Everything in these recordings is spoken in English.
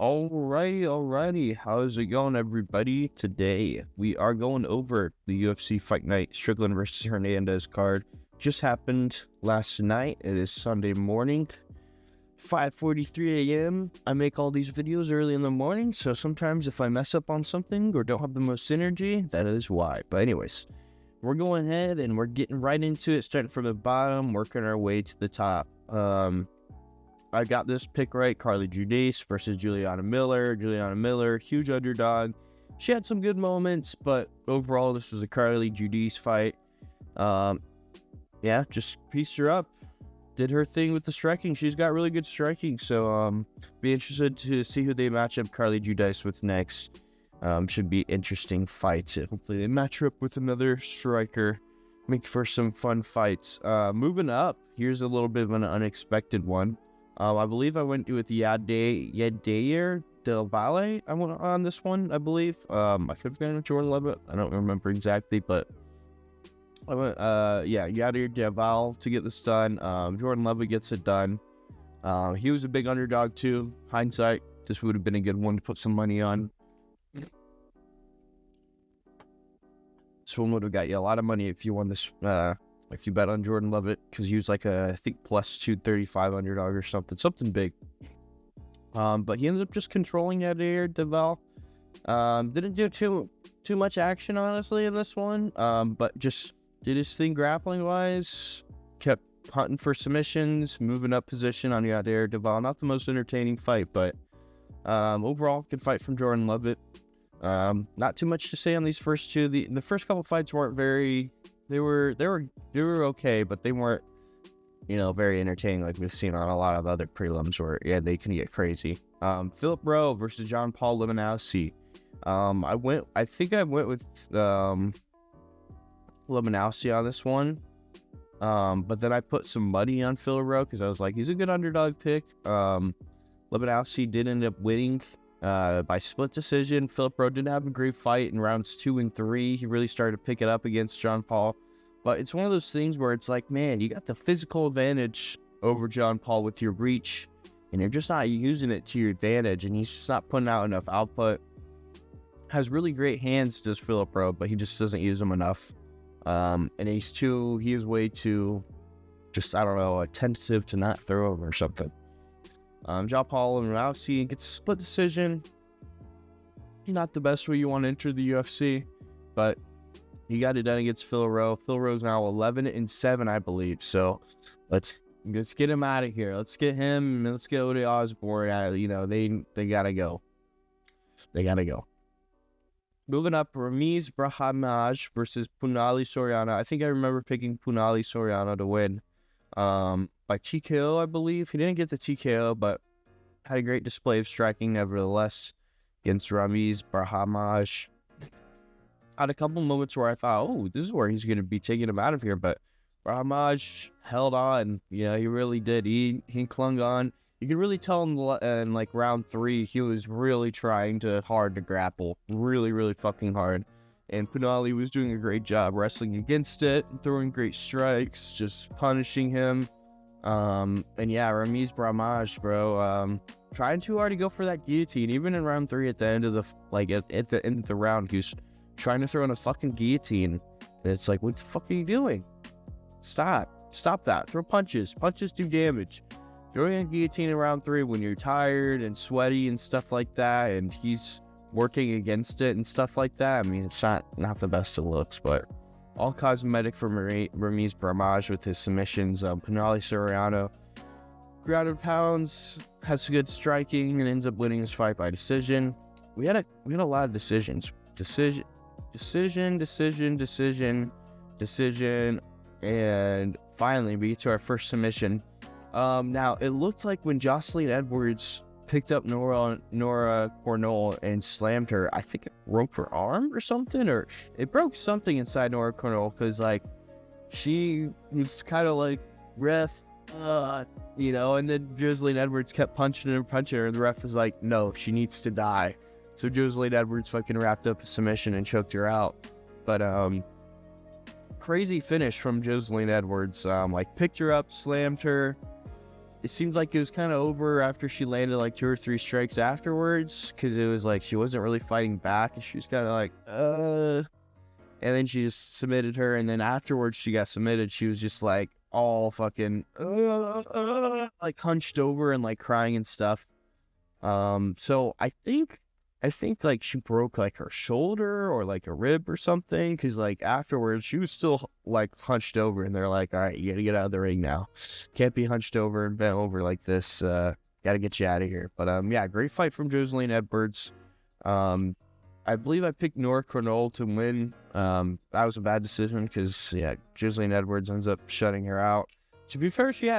Alrighty. How's it going, everybody? Today, we are going over the UFC Fight Night Strickland versus Hernandez card. Just happened last night. It is Sunday morning, 5:43 a.m. I make all these videos early in the morning, so sometimes if I mess up on something or don't have the most energy, that is why. But anyways, we're going ahead and we're getting right into it, starting from the bottom, working our way to the top. I got this pick right. Carly Judice versus Juliana Miller. Juliana Miller, huge underdog. She had some good moments, but overall, this was a Carly Judice fight. Yeah, just pieced her up. Did her thing with the striking. She's got really good striking, so be interested to see who they match up Carly Judice with next. Should be interesting fights. Hopefully, they match her up with another striker. Make for some fun fights. Moving up, here's a little bit of an unexpected one. I believe I went with Yadir Del Valle. I went on this one, I believe. I could have gone with Jordan Levitt. I don't remember exactly, but I went, Yadir Del Valle to get this done. Jordan Levitt gets it done. He was a big underdog too. Hindsight, this would have been a good one to put some money on. This one would have got you a lot of money if you won this. If you bet on Jordan Levitt, because he was like I think plus 235 underdog or something big. But he ended up just controlling that air. Deval didn't do too much action honestly in this one. But just did his thing grappling wise. Kept hunting for submissions, moving up position on Yadir Deval. Not the most entertaining fight, but overall good fight from Jordan Levitt. Not too much to say on these first two. The first couple fights weren't very. They were okay, but they weren't, very entertaining like we've seen on a lot of other prelims where, they can get crazy. Philip Rowe versus John Paul Limanowski. I think I went with Limanowski on this one. But then I put some money on Philip Rowe because I was like, he's a good underdog pick. Limanowski did end up winning by split decision. Philip Rowe didn't have a great fight in rounds 2 and 3. He really started to pick it up against John Paul. But it's one of those things where it's like, man, you got the physical advantage over John Paul with your reach, and you're just not using it to your advantage, and he's just not putting out enough output. Has really great hands, does Philip Rowe, but he just doesn't use them enough. And he is way too, just, attentive to not throw him or something. John Paul and Limanowski gets a split decision. Not the best way you want to enter the UFC, but he got it done against Phil Rowe. Phil Rowe's now 11-7, I believe. So let's get him out of here. Let's get him. Let's get Ode Osborne. They gotta go. They gotta go. Moving up, Ramiz Brahimaj versus Punali Soriano. I think I remember picking Punali Soriano to win. By TKO, I believe. He didn't get the TKO, but had a great display of striking nevertheless against Ramiz Brahimaj. Had a couple moments where I thought, this is where he's going to be taking him out of here, but Brahimaj held on. He really did. He clung on. You could really tell in like round 3, he was really trying hard to grapple. Really, really fucking hard. And Punali was doing a great job wrestling against it, throwing great strikes, just punishing him. Ramiz Brahimaj, bro, trying too hard to go for that guillotine. Even in round 3, at the end of the end of the round, he was trying to throw in a fucking guillotine. And it's like, what the fuck are you doing? Stop that. Throw punches. Punches do damage. Throwing a guillotine in round 3 when you're tired and sweaty and stuff like that, and he's working against it and stuff like that. I mean, it's not the best of looks, but all cosmetic for Ramiz Brahimaj with his submissions. Punali Soriano, grounded pounds, has good striking, and ends up winning his fight by decision. We had a lot of decisions. Decision, and finally we get to our first submission. Now it looked like when Jocelyn Edwards picked up Nora Cornell and slammed her, I think it broke her arm or something, or it broke something inside Nora Cornell, because like she was kind of like rest, and then Jocelyn Edwards kept punching her, and the ref was like, no, she needs to die. So Jocelyn Edwards fucking wrapped up a submission and choked her out. But crazy finish from Jocelyn Edwards. Picked her up, slammed her, it seemed like it was kind of over after she landed like 2 or 3 strikes afterwards, because it was like she wasn't really fighting back, and she was kind of like, and then she just submitted her, and then afterwards she got submitted. She was just like all fucking like hunched over and like crying and stuff. So I think like she broke like her shoulder or like a rib or something, because like afterwards she was still like hunched over, and they're like, all right, you gotta get out of the ring now, can't be hunched over and bent over like this, gotta get you out of here. But yeah, great fight from Joseline Edwards. I believe I picked Nora Cornell to win. That was a bad decision, because yeah, Joseline Edwards ends up shutting her out. To be fair, she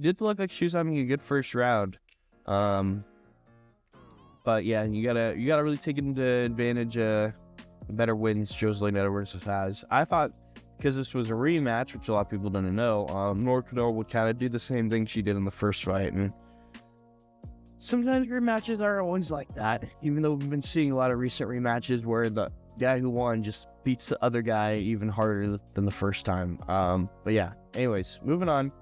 did look like she was having a good first round. But yeah, you gotta really take into advantage better wins Joseline Edwards has. I thought, because this was a rematch, which a lot of people didn't know, Nora Cornell would kind of do the same thing she did in the first fight, and sometimes rematches aren't always like that, even though we've been seeing a lot of recent rematches where the guy who won just beats the other guy even harder than the first time. But yeah, anyways, moving on.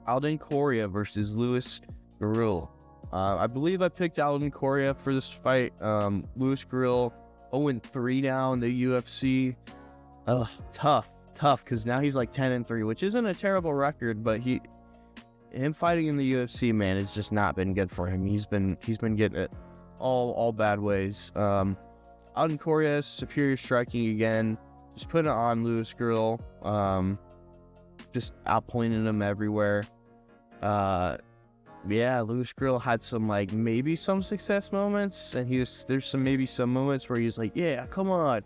Alden Correa versus Luis Gurriel. I believe I picked Alden Correa for this fight. Luis Gurriel 0-3 now in the UFC. Tough, because now he's like 10-3, which isn't a terrible record, but him fighting in the UFC, man, has just not been good for him. He's been getting it all bad ways. Alden Correa, superior striking again, just putting it on Luis Gurriel, just outpointing him everywhere. Yeah, Luis Gurriel had some like maybe some success moments, and there's some moments where he's like, yeah, come on.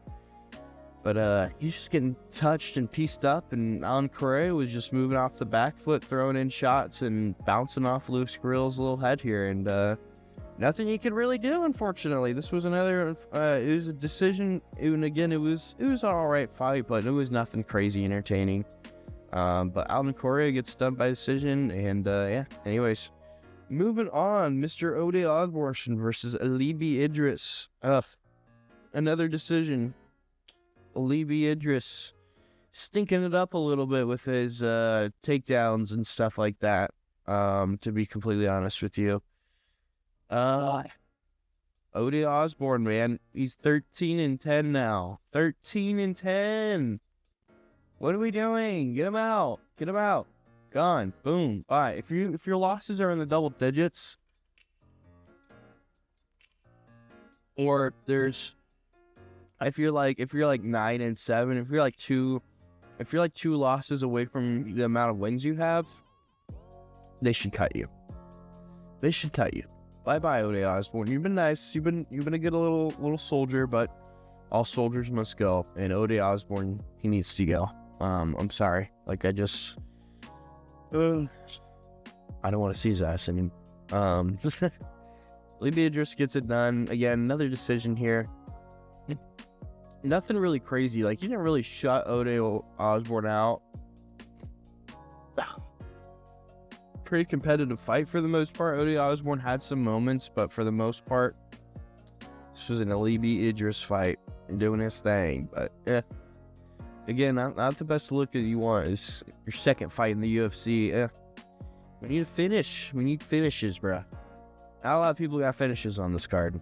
But he's just getting touched and pieced up, and Alden Correa was just moving off the back foot, throwing in shots and bouncing off Luis Gurriel's little head here, and nothing he could really do, unfortunately. This was another, it was a decision, and again, it was an alright fight, but it was nothing crazy entertaining. But Alden Correa gets done by decision, and yeah, anyways. Moving on, Mr. Ode Osborne versus Alibi Idris. Another decision. Alibi Idris stinking it up a little bit with his takedowns and stuff like that, to be completely honest with you. Ode Osborne, man, he's 13-10 now. 13-10. What are we doing? Get him out. Get him out. Gone. Boom. All right. If your losses are in the double digits, or if you're like 9-7, if you're like two losses away from the amount of wins you have, they should cut you. They should cut you. Bye, Ode Osborne. You've been nice. You've been a good little soldier, but all soldiers must go. And Ode Osborne, he needs to go. I'm sorry. Like I don't want to see his ass anymore. Alibi Idris gets it done. Again, another decision here. Nothing really crazy. Like, you didn't really shut Ode Osborne out. Pretty competitive fight for the most part. Ode Osborne had some moments, but for the most part, this was an Alibi Idris fight and doing his thing. But yeah, again, not the best look that you want. It's your second fight in the UFC. Yeah, we need a finish. We need finishes, bruh. Not a lot of people got finishes on this card.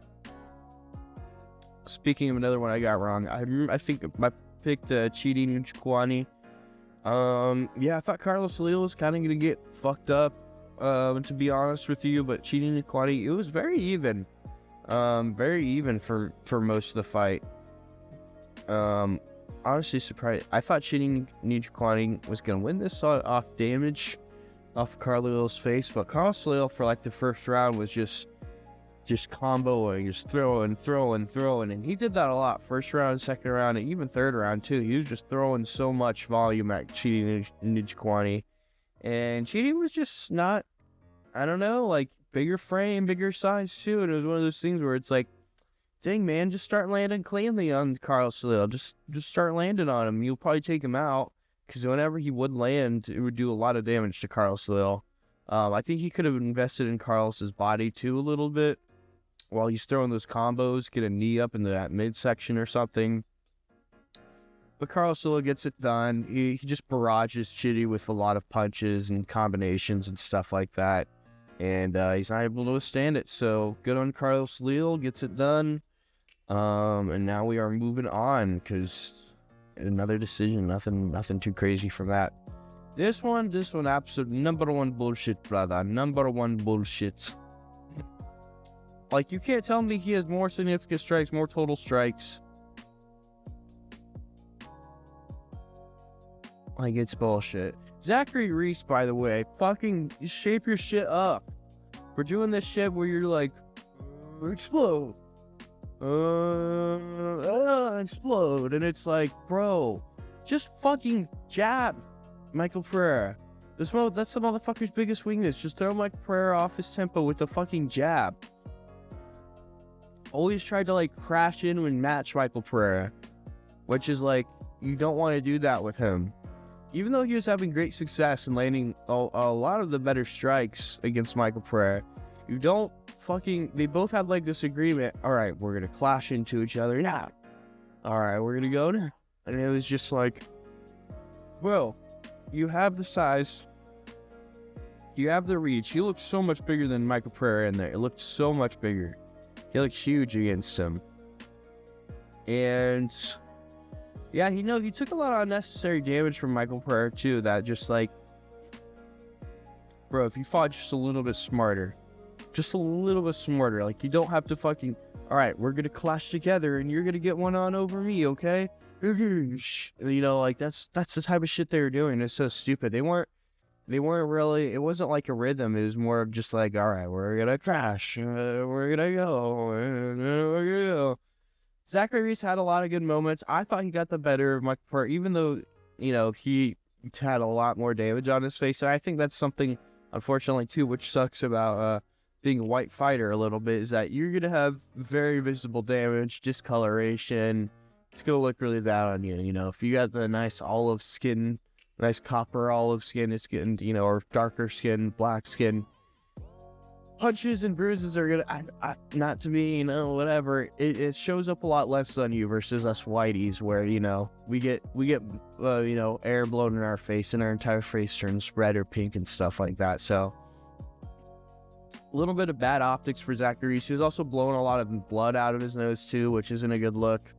Speaking of another one I got wrong, I think I picked Chidi Njokuani. Yeah, I thought Carlos Leal was kind of going to get fucked up, to be honest with you, but Chidi Njokuani, it was very even. Very even for most of the fight. Honestly surprised. I thought Chidi Njokuani was going to win this off damage off Carlos Leal's face, but Carlos Leal for like the first round was just comboing, just throwing, and he did that a lot. First round, second round, and even third round too. He was just throwing so much volume at Chidi Njokuani, and Chidi was just not, I don't know, like bigger frame, bigger size too, and it was one of those things where it's like, dang man, just start landing cleanly on Carlos Leal. Just start landing on him. You'll probably take him out, because whenever he would land, it would do a lot of damage to Carlos Leal. I think he could have invested in Carlos's body too a little bit. While he's throwing those combos, get a knee up into that midsection or something. But Carlos Sola gets it done. He just barrages Chitty with a lot of punches and combinations and stuff like that. And he's not able to withstand it. So good on Carlos Leal, gets it done. And now we are moving on because another decision, nothing too crazy from that. This one, absolute number one bullshit, brother. Number one bullshit. Like, you can't tell me he has more significant strikes, more total strikes. Like, it's bullshit. Zachary Reese, by the way, fucking shape your shit up. We're doing this shit where you're like, explode. Explode. And it's like, bro, just fucking jab Michael Pereira. That's the motherfucker's biggest weakness. Just throw Michael Pereira off his tempo with a fucking jab. Always tried to, like, crash in and match Michael Pereira. Which is like, you don't want to do that with him. Even though he was having great success and landing a lot of the better strikes against Michael Pereira, you don't fucking... They both had, like, this agreement. Alright, we're going to clash into each other now. Alright, we're going to go now. And it was just like, bro, you have the size. You have the reach. He looked so much bigger than Michael Pereira in there. It looked so much bigger. He looked huge against him. And... yeah, he took a lot of unnecessary damage from Michael Pereira, too, that just, like... bro, if you fought just a little bit smarter... like, you don't have to fucking... alright, we're gonna clash together, and you're gonna get one on over me, okay? You know, like, that's the type of shit they were doing. It's so stupid. They weren't really... it wasn't like a rhythm. It was more of just like, alright, we're gonna crash. We're gonna go. Zachary Reese had a lot of good moments. I thought he got the better of Michael Pereira, even though, you know, he had a lot more damage on his face. And I think that's something, unfortunately, too, which sucks about being a white fighter a little bit, is that you're going to have very visible damage, discoloration. It's going to look really bad on you. You know, if you got the nice olive skin, nice copper olive skin, it's getting, you know, or darker skin, black skin, punches and bruises are gonna, not to be, you know, whatever. It shows up a lot less on you versus us whiteys, where, you know, we get you know, air blown in our face and our entire face turns red or pink and stuff like that. So a little bit of bad optics for Zachary. He was also blowing a lot of blood out of his nose too, which isn't a good look.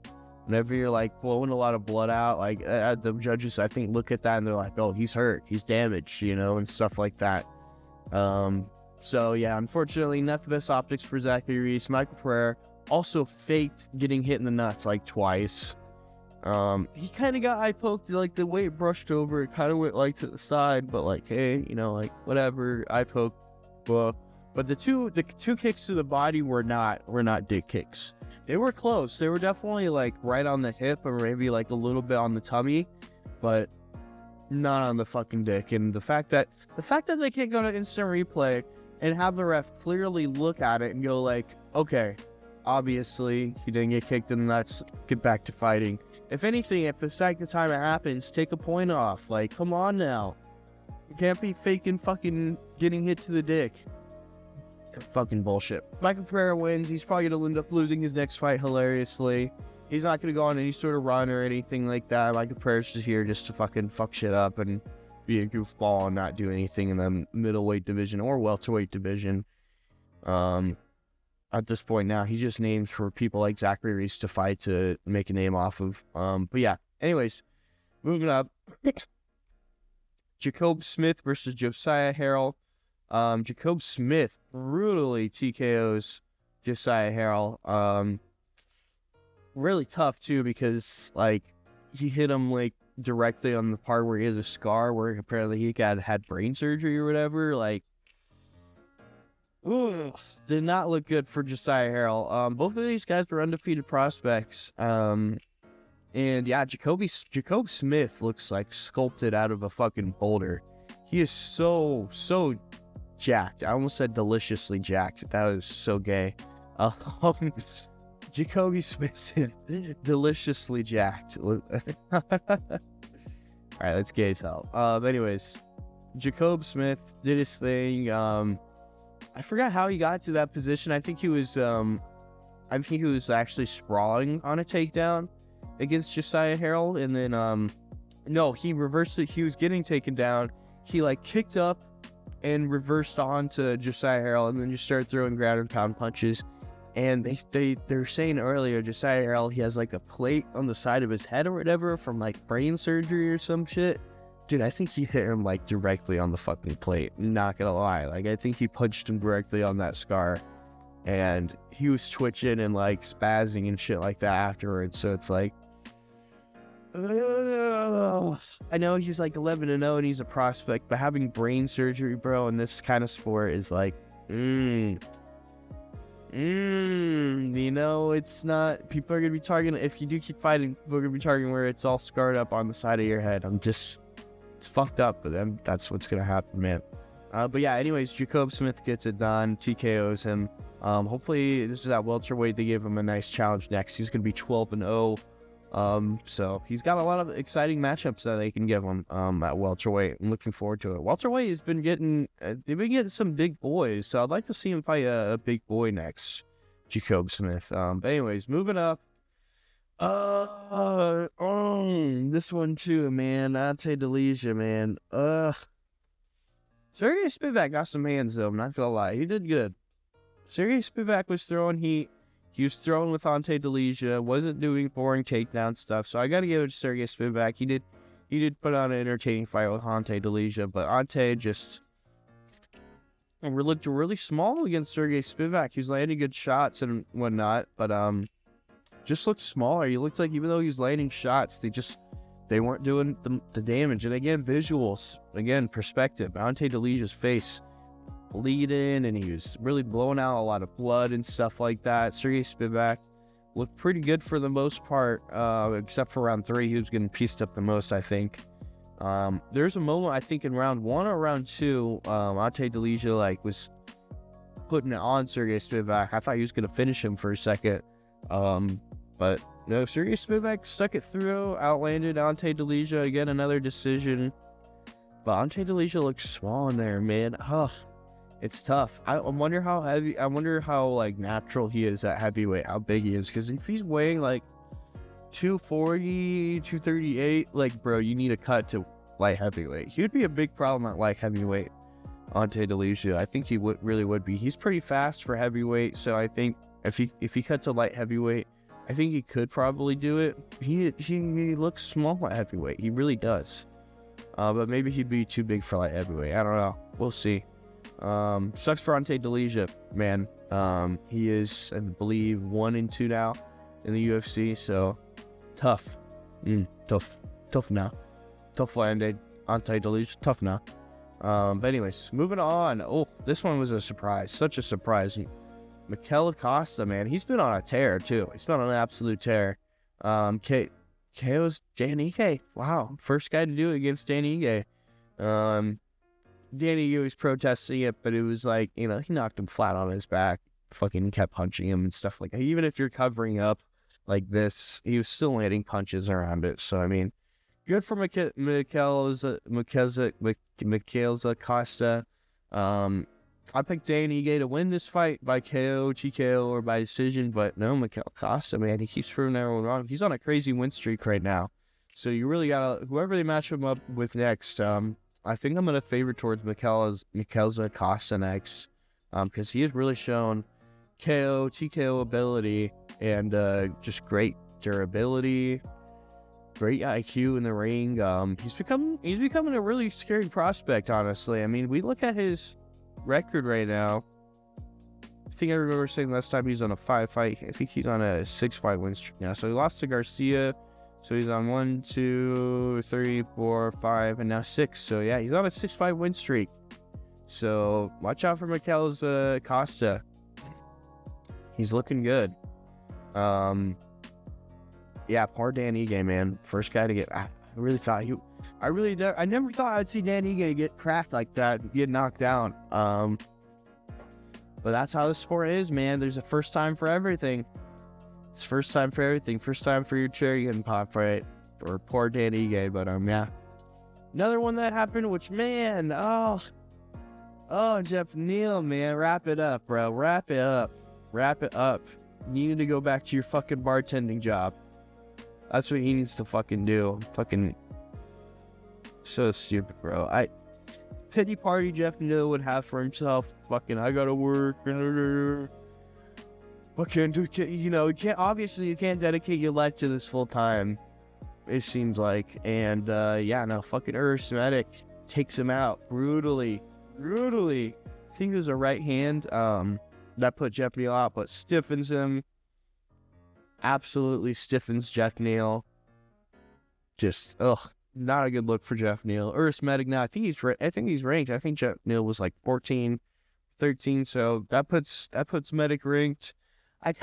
Whenever you're like blowing a lot of blood out, like the judges, I think, look at that and they're like, oh, he's hurt, he's damaged, you know, and stuff like that. So, yeah, unfortunately, not the best optics for Zachary Reese. Michael Pereira also faked getting hit in the nuts, like, twice. He kind of got eye poked, like, the way it brushed over, it kind of went, like, to the side, but, like, hey, you know, like, whatever, eye poke. But the two kicks to the body were not dick kicks. They were close. They were definitely, like, right on the hip or maybe, like, a little bit on the tummy, but not on the fucking dick. And the fact that they can't go to instant replay and have the ref clearly look at it and go like, okay, obviously he didn't get kicked in the nuts, get back to fighting. If anything, if the second time it happens, take a point off. Like, come on now. You can't be faking fucking getting hit to the dick. Fucking bullshit. Michael Pereira wins. He's probably going to end up losing his next fight hilariously. He's not going to go on any sort of run or anything like that. Michael Pereira's just here just to fucking fuck shit up and be a goofball and not do anything in the middleweight division or welterweight division. At this point now, he's just names for people like Zachary Reese to fight to make a name off of. But yeah, anyways, moving up. Jacob Smith versus Josiah Harrell. Jacob Smith brutally TKOs Josiah Harrell. Really tough too, because like he hit him like directly on the part where he has a scar where apparently he had brain surgery or whatever. Like, ooh, did not look good for Josiah Harrell. Both of these guys were undefeated prospects. And yeah, Jacob Smith looks like sculpted out of a fucking boulder. He is so jacked. I almost said deliciously jacked. That was so gay. Jacoby Smith is deliciously jacked. Alright, that's gay as hell. Anyways, Jacob Smith did his thing. I forgot how he got to that position. I think he was actually sprawling on a takedown. against Josiah Harrell, and then no, he reversed it. He was getting taken down. He like kicked up and reversed on to Josiah Harrell, and then just started throwing ground and pound punches. And they're saying earlier, Josiah Harrell, he has like a plate on the side of his head or whatever from like brain surgery or some shit. Dude, I think he hit him like directly on the fucking plate. Not gonna lie, like I think he punched him directly on that scar, and he was twitching and like spazzing and shit like that afterwards. So it's like, I know he's like 11-0 and he's a prospect, but having brain surgery, bro, in this kind of sport is like, you know, it's not, people are gonna be targeting, if you do keep fighting, people are gonna be targeting where it's all scarred up on the side of your head. It's fucked up, but then that's what's gonna happen, man. But yeah, anyways, Jacob Smith gets it done, TKOs him. Hopefully this is at welterweight, they give him a nice challenge next. He's gonna be 12-0. So he's got a lot of exciting matchups that they can give him at welterweight. I'm looking forward to it. Welterweight has been getting they've been getting some big boys, so I'd like to see him fight a big boy next, Jacob Smith. But anyways, moving up. This one too, man. Ante Delija, man. Sergey Spivak got some hands though. I'm not gonna lie, he did good. Sergey Spivak was throwing heat. He was throwing with Ante Delija, wasn't doing boring takedown stuff. So I got to give it to Sergey Spivak. He did put on an entertaining fight with Ante Delija, but Ante just looked really small against Sergey Spivak. He was landing good shots and whatnot, but just looked smaller. He looked like even though he was landing shots, they weren't doing the damage. And again, visuals, again, perspective. Ante Delija's face bleeding, and he was really blowing out a lot of blood and stuff like that. Sergey Spivak looked pretty good for the most part, except for round 3. He was getting pieced up the most, I think. There's a moment, I think, in round 1 or round 2, Ante Delija like was putting it on Sergey Spivak. I thought he was going to finish him for a second. But no, Sergey Spivak stuck it through, outlanded Ante Delija. Again, another decision. But Ante Delija looks small in there, man. It's tough. I wonder how heavy, I wonder how like natural he is at heavyweight, how big he is. Because if he's weighing like 240, 238, like, bro, you need a cut to light heavyweight. He would be a big problem at light heavyweight, Ante Delija. I think he really would be. He's pretty fast for heavyweight, so I think if he cut to light heavyweight, I think he could probably do it. He looks small at heavyweight. He really does. But maybe he'd be too big for light heavyweight. I don't know. We'll see. Sucks for Ante Delija, man. He is, I believe, 1-2 now in the UFC, so tough. Tough now. Tough for Ante Delija. Tough now. But anyways, moving on. Oh, this one was a surprise. Such a surprise. Mikel Acosta, man, he's been on a tear too. He's been on an absolute tear. KO's Dan Ige. Wow, first guy to do it against Dan Ige. Dan Ige was protesting it, but it was like, you know, he knocked him flat on his back, fucking kept punching him and stuff like that. Even if you're covering up like this, he was still landing punches around it. So I mean, good for Mikel Acosta. I picked Dan Ige to win this fight by KO, TKO, or by decision, but no, Mikel Acosta, man, he keeps proving everyone wrong. He's on a crazy win streak right now. So you really gotta, whoever they match him up with next, I think I'm gonna favor towards Mikel Acosta next, because he has really shown KO, TKO ability, and just great durability, great IQ in the ring. He's becoming a really scary prospect, honestly. I mean, we look at his record right now. I think I remember saying last time he's on a 5-fight. I think he's on a 6-fight win streak now. So he lost to Garcia. So he's on 1, 2, 3, 4, 5, and now 6. So yeah, he's on a 6-fight win streak. So watch out for Mikel Acosta. He's looking good. Yeah, poor Dan Ige, man. First guy to get. I really thought he. I never thought I'd see Dan Ige get cracked like that, get knocked down. But that's how the sport is, man. There's a first time for everything. It's first time for everything. First time for your cherry getting popped, right? Or poor Dan Ige, but yeah. Another one that happened, which, man, oh, Jeff Neal, man, wrap it up, bro. Wrap it up. You need to go back to your fucking bartending job. That's what he needs to fucking do. Fucking so stupid, bro. Pity party Jeff Neal would have for himself. Fucking, I gotta work. What can't do? You can't. Obviously, you can't dedicate your life to this full time. It seems like, and no, fucking Medic takes him out brutally. I think it was a right hand that put Jeff Neal out, but stiffens him. Absolutely stiffens Jeff Neal. Just not a good look for Jeff Neal. Medic now, I think he's ranked. I think Jeff Neal was like 14, 13, so that puts Medic ranked. I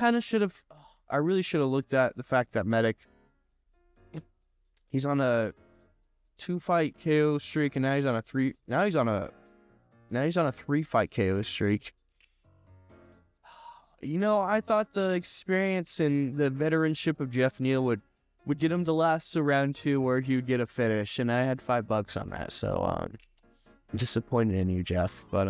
really should have looked at the fact that Medic, he's on a 2-fight KO streak, and now he's on a 3-fight KO streak. I thought the experience and the veteranship of Jeff Neal would get him to last to round 2 where he would get a finish, and I had $5 on that, so I'm disappointed in you, Jeff. But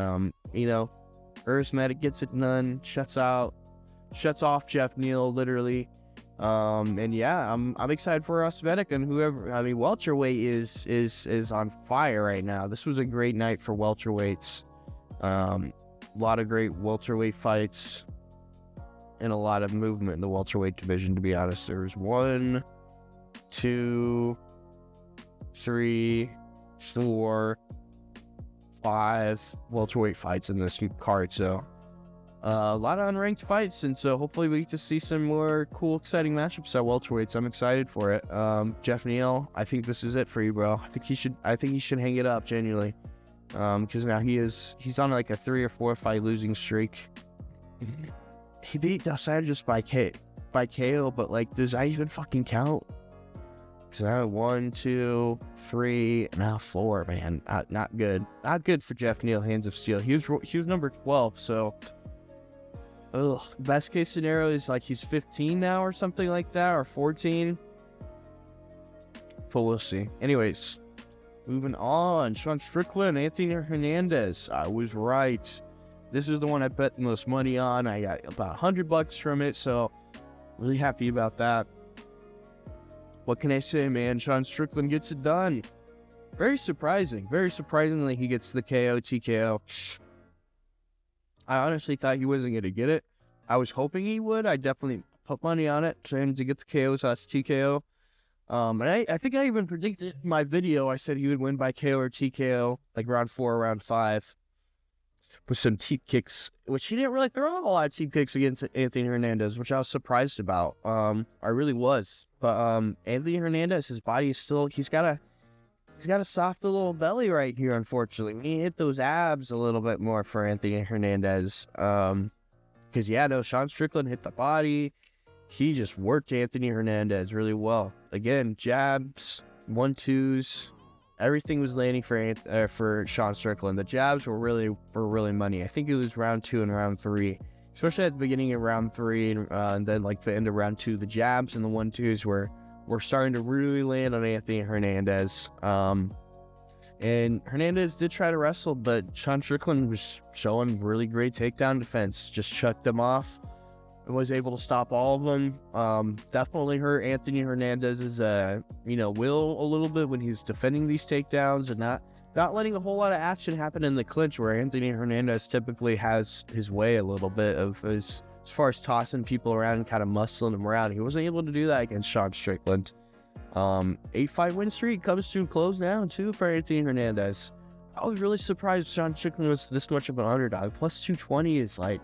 Medic gets it done, shuts off Jeff Neal literally. I'm excited for Medic and whoever. I mean, welterweight is on fire right now. This was a great night for welterweights. A lot of great welterweight fights and a lot of movement in the welterweight division, to be honest. There was 1, 2, 3, 4, 5 welterweight fights in this card, so a lot of unranked fights, and so hopefully we get to see some more cool, exciting matchups at welterweights. I'm excited for it. Jeff Neal, I think this is it for you, bro. I think he should hang it up, genuinely, because now he's on like a 3 or 4 fight losing streak. He beat Dos Anjos by KO, but like, does that even fucking count? So now 1, 2, 3, now 4, man. Not good. Not good for Jeff Neal, Hands of Steel. He was number 12, so best case scenario is like he's 15 now or something like that, or 14. But we'll see. Anyways, moving on. Sean Strickland, Anthony Hernandez. I was right. This is the one I bet the most money on. I got about $100 from it, so really happy about that. What can I say, man? Sean Strickland gets it done. Very surprising. Very surprisingly, he gets the KO, TKO. I honestly thought he wasn't going to get it. I was hoping he would. I definitely put money on it for him to get the KO, so that's TKO. And I think I even predicted in my video, I said he would win by KO or TKO, like round 4 or round 5. With some teep kicks, which he didn't really throw a lot of teep kicks against Anthony Hernandez, which I was surprised about. I really was. But Anthony Hernandez, his body is still, he's got a soft little belly right here, unfortunately. He hit those abs a little bit more for Anthony Hernandez. Sean Strickland hit the body. He just worked Anthony Hernandez really well. Again, jabs, 1-2s. Everything was landing for Sean Strickland. The jabs were really money. I think it was round 2 and round 3, especially at the beginning of round 3, and then like the end of round 2. The jabs and the 1-2s were starting to really land on Anthony Hernandez. And Hernandez did try to wrestle, but Sean Strickland was showing really great takedown defense. Just chucked them off and was able to stop all of them. Definitely hurt Anthony Hernandez's will a little bit when he's defending these takedowns and not letting a whole lot of action happen in the clinch, where Anthony Hernandez typically has his way a little bit of as far as tossing people around and kind of muscling them around. He wasn't able to do that against Sean Strickland. 8-fight win streak comes to a close now too for Anthony Hernandez. I was really surprised Sean Strickland was this much of an underdog. Plus 220 is like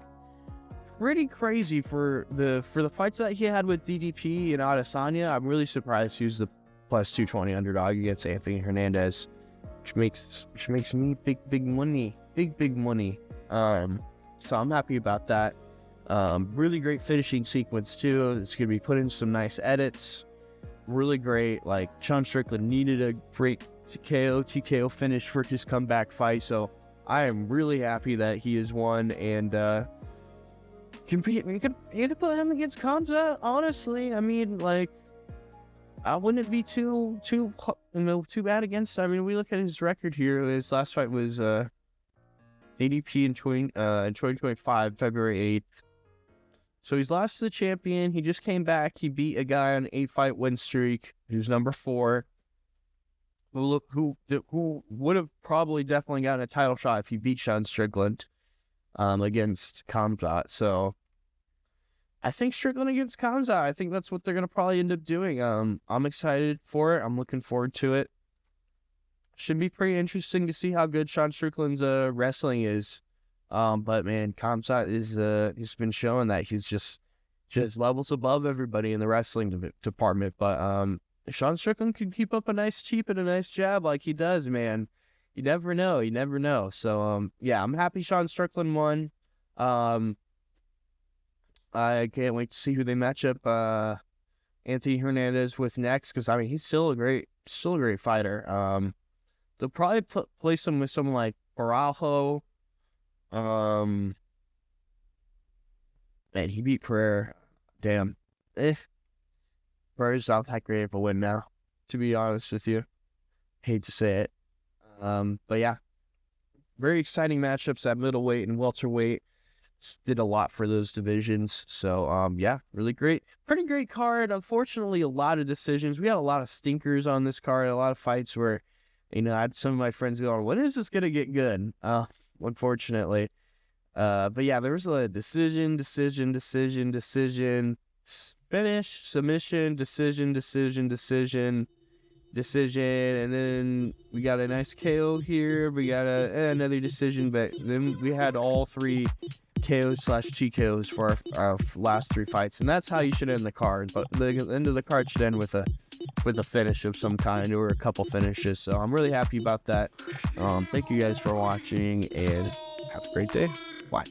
pretty crazy for the fights that he had with DDP and Adesanya. I'm really surprised he was the plus 220 underdog against Anthony Hernandez, which makes me big money. So I'm happy about that. Really great finishing sequence too. It's gonna be put in some nice edits. Really great. Like, Sean Strickland needed a great TKO finish for his comeback fight, so I am really happy that he has won, and you can put him against Kamzat, honestly. I mean, like, I wouldn't be too bad against. I mean, we look at his record here. His last fight was ADP in 2025, February 8th. So he's lost to the champion. He just came back. He beat a guy on an 8-fight win streak who's number 4. Who would have probably definitely gotten a title shot if he beat Sean Strickland against Khamzat. So I think Strickland against Khamzat, I think that's what they're going to probably end up doing. I'm excited for it. I'm looking forward to it. Should be pretty interesting to see how good Sean Strickland's wrestling is. But man, Khamzat he's been showing that he's just levels above everybody in the wrestling department. But Sean Strickland can keep up a nice cheap and a nice jab like he does, man. You never know. You never know. So yeah, I'm happy Sean Strickland won. I can't wait to see who they match up Anthony Hernandez with next, because I mean he's still a great fighter. They'll probably place him with someone like Barajo. Man, he beat Pereira. Damn. Pereira's not that great of a win now, to be honest with you. Hate to say it. But yeah, very exciting matchups at middleweight and welterweight. Did a lot for those divisions. So, yeah, really great. Pretty great card. Unfortunately, a lot of decisions. We had a lot of stinkers on this card. A lot of fights where, I had some of my friends going, when is this going to get good? Unfortunately. But yeah, there was a decision, finish, submission, decision, and then we got a nice KO here. We got another decision, but then we had all 3 KOs/TKOs for our last 3 fights, and that's how you should end the card. But the end of the card should end with a finish of some kind, or a couple finishes. So I'm really happy about that. Thank you guys for watching, and have a great day. Bye.